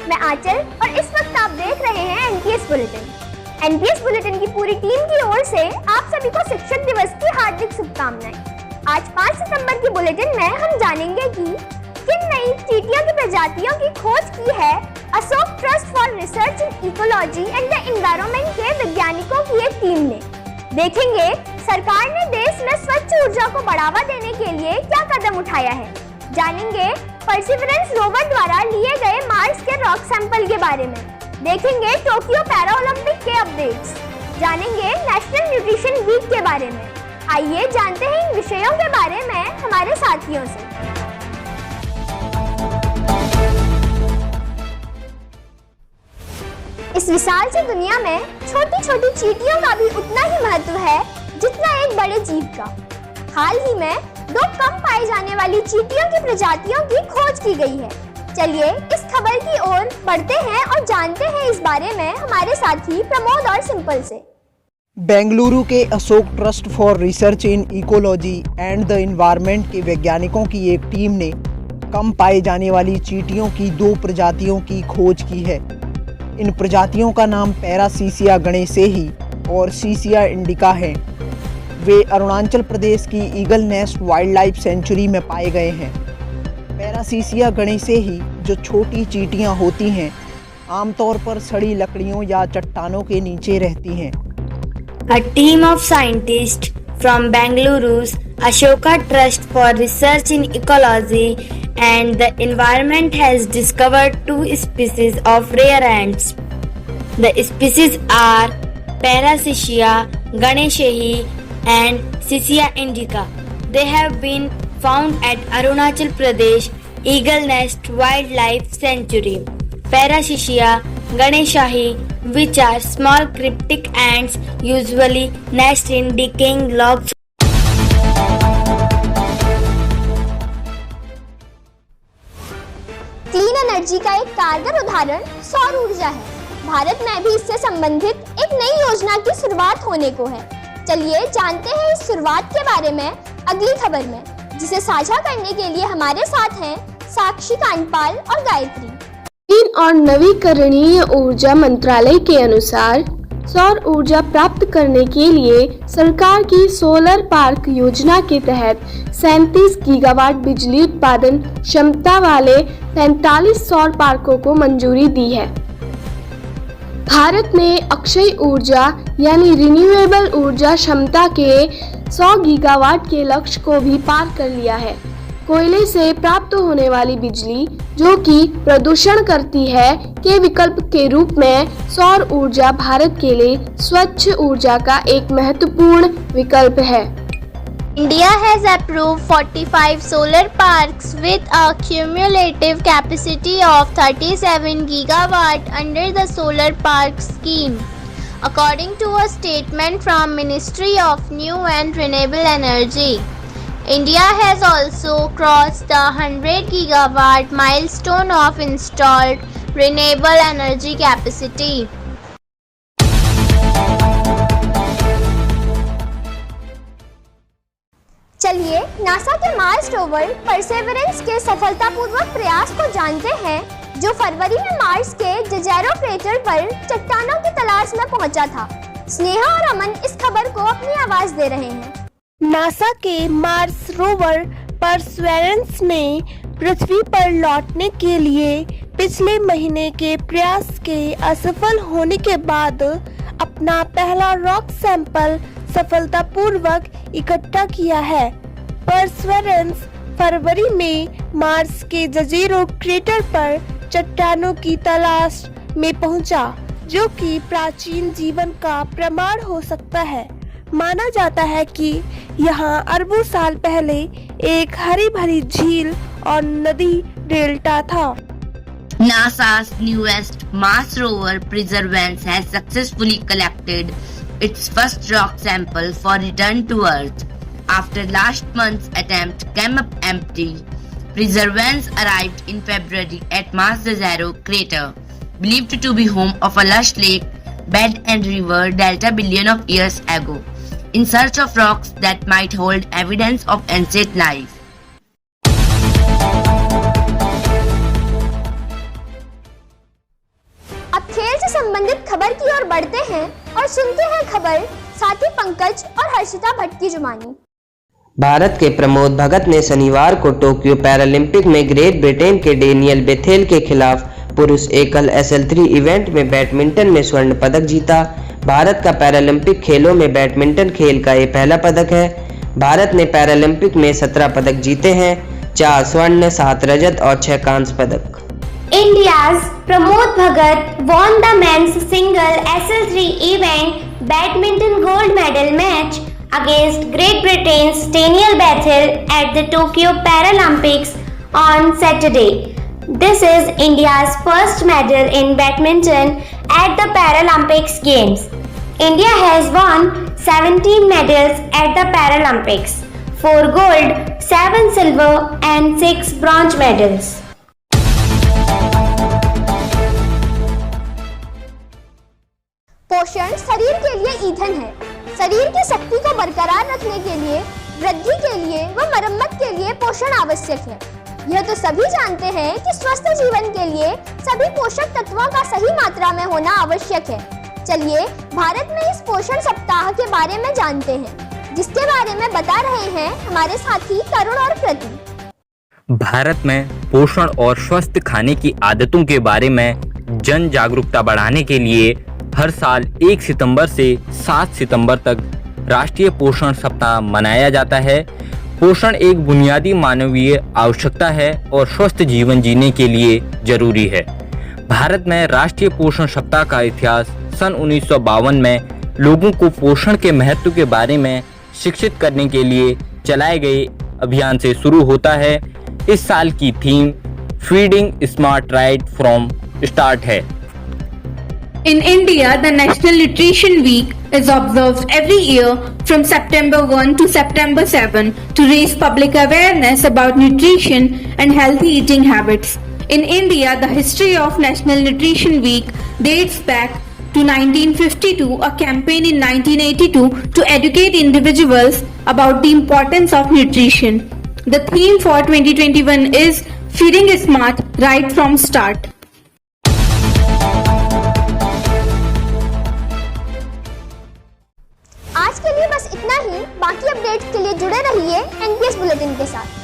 मैं आंचल और इस वक्त आप देख रहे हैं एनपीएस बुलेटिन। एनपीएस बुलेटिन की पूरी टीम की ओर से आप सभी को शिक्षक दिवस की हार्दिक शुभकामनाएं। आज 5 सितंबर की बुलेटिन में हम जानेंगे कि किन नई चींटियों की प्रजातियों की खोज की है Ashok trust for research in ecology and the environment के वैज्ञानिकों की एक टीम ने। देखेंगे सरकार ने देश में स्वच्छ ऊर्जा को बढ़ावा देने के लिए क्या कदम उठाया है। जानेंगे परसिवरेंस रोवर द्वारा लिए गए मार्स के रॉक सैंपल के बारे में। देखेंगे टोक्यो पैरा ओलंपिक के अपडेट्स। जानेंगे नेशनल न्यूट्रिशन वीक के बारे में। आइए जानते हैं इन विषयों के बारे में हमारे साथियों से। इस विशाल सी दुनिया में छोटी छोटी चींटियों का भी उतना ही महत्व है जितना एक बड़े जीव का। हाल ही में 2 कम पाए जाने वाली चींटियों की प्रजातियों की खोज की गई है। चलिए इस खबर की ओर बढ़ते हैं और जानते हैं इस बारे में हमारे साथी प्रमोद और सिंपल से। बेंगलुरु के Ashok trust for research in ecology and the environment के वैज्ञानिकों की एक टीम ने कम पाए जाने वाली चींटियों की 2 प्रजातियों की खोज की है। इन प्रजातियों का नाम पैरासीसिया गणेशेही और सीसिया इंडिका है। वे अरुणाचल प्रदेश की eagle nest wild life sanctuary में पाए गए हैं। पैरासीसिया गणेशेही जो छोटी चींटियां होती हैं, आमतौर पर सड़ी लकड़ियों या चट्टानों के नीचे रहती हैं। A team of scientists from Bengaluru's Ashoka Trust for Research in Ecology and the Environment has discovered 2 species of rare ants. The species are Parasycia ganesheyi and Sisia indica. They have been found at Arunachal Pradesh Eagle Nest Wildlife Sanctuary. Parasycia ganesheyi, which are small cryptic ants, usually nest in decaying logs. Clean energy का एक कारगर उदाहरण सौर ऊर्जा है। भारत में भी इससे संबंधित एक नई योजना की शुरुआत होने को है। चलिए जानते हैं इस शुरुआत के बारे में अगली खबर में, जिसे साझा करने के लिए हमारे साथ हैं साक्षी कांडपाल और गायत्री। ग्रीन और नवीकरणीय ऊर्जा मंत्रालय के अनुसार सौर ऊर्जा प्राप्त करने के लिए सरकार की सोलर पार्क योजना के तहत 37 गीगावाट बिजली उत्पादन क्षमता वाले 45 सौर पार्कों को मंजूरी दी है। भारत ने अक्षय ऊर्जा यानी रिन्यूएबल ऊर्जा क्षमता के 100 गीगावाट के लक्ष्य को भी पार कर लिया है। कोयले से प्राप्त होने वाली बिजली जो कि प्रदूषण करती है के विकल्प के रूप में सौर ऊर्जा भारत के लिए स्वच्छ ऊर्जा का एक महत्वपूर्ण विकल्प है। India has approved 45 solar parks with a cumulative capacity of 37 gigawatt under the solar park scheme, according to a statement from Ministry of New and Renewable Energy. India has also crossed the 100 gigawatt milestone of installed renewable energy capacity. चलिए NASA के Mars rover Perseverance के सफलतापूर्वक प्रयास को जानते हैं, जो फरवरी में मार्स के जजेरो क्रेटर पर चट्टानों की तलाश में पहुंचा था। स्नेहा और अमन इस खबर को अपनी आवाज दे रहे हैं। नासा के मार्स रोवर परसेवरेंस ने पृथ्वी पर लौटने के लिए पिछले महीने के प्रयास के असफल होने के बाद अपना पहला रॉक सैंपल सफलतापूर्वक इकट्ठा किया है। परसेवरेंस फरवरी में मार्स के जजेरो क्रेटर पर चट्टानों की तलाश में पहुंचा, जो कि प्राचीन जीवन का प्रमाण हो सकता है। माना जाता है कि यहाँ अरबों साल पहले एक हरी भरी झील और नदी डेल्टा था। NASA's newest Mars rover Perseverance has successfully collected its first rock sample for return to Earth. After last month's attempt came up empty, Perseverance arrived in February at Mars Jezero crater, believed to be home of a lush lake bed and river delta billion of years ago, in search of rocks that might hold evidence of ancient life. संबंधित खबर की ओर बढ़ते हैं और सुनते हैं खबर साथी पंकज और हर्षिता भट्ट की जुबानी। भारत के प्रमोद भगत ने शनिवार को टोक्यो पैरालंपिक में ग्रेट ब्रिटेन के डेनियल बेथेल के खिलाफ पुरुष एकल SL3 इवेंट में बैडमिंटन में स्वर्ण पदक जीता। भारत का पैरालंपिक खेलों में बैडमिंटन खेल का ये पहला पदक है। भारत ने पैरालंपिक में 17 पदक जीते हैं, 4 स्वर्ण, 7 रजत और 6 कांस्य पदक। India's Pramod Bhagat won the men's single SL3 event badminton gold medal match against Great Britain's Daniel Bethel at the Tokyo Paralympics on Saturday. This is India's first medal in badminton at the Paralympics Games. India has won 17 medals at the Paralympics, 4 gold, 7 silver and 6 bronze medals. पोषण शरीर के लिए ईंधन है। शरीर की शक्ति को बरकरार रखने के लिए, वृद्धि के लिए व मरम्मत के लिए पोषण आवश्यक है। यह तो सभी जानते हैं कि स्वस्थ जीवन के लिए सभी पोषक तत्वों का सही मात्रा में होना आवश्यक है। चलिए भारत में इस पोषण सप्ताह के बारे में जानते हैं, जिसके बारे में बता रहे हैं हमारे साथी तरुण और कृति। भारत में पोषण और स्वस्थ खाने की आदतों के बारे में जन जागरूकता बढ़ाने के लिए हर साल 1 सितंबर से 7 सितंबर तक राष्ट्रीय पोषण सप्ताह मनाया जाता है। पोषण एक बुनियादी मानवीय आवश्यकता है और स्वस्थ जीवन जीने के लिए जरूरी है। भारत में राष्ट्रीय पोषण सप्ताह का इतिहास सन 1952 में लोगों को पोषण के महत्व के बारे में शिक्षित करने के लिए चलाए गए अभियान से शुरू होता है। इस साल की theme feeding smart right from start है। In India, the National Nutrition Week is observed every year from September 1 to September 7 to raise public awareness about nutrition and healthy eating habits. In India, the history of National Nutrition Week dates back to 1952, a campaign in 1982 to educate individuals about the importance of nutrition. The theme for 2021 is Feeding Smart Right from Start. आज के लिए बस इतना ही। बाकी updates के लिए जुड़े रहिए NPS बुलेटिन के साथ।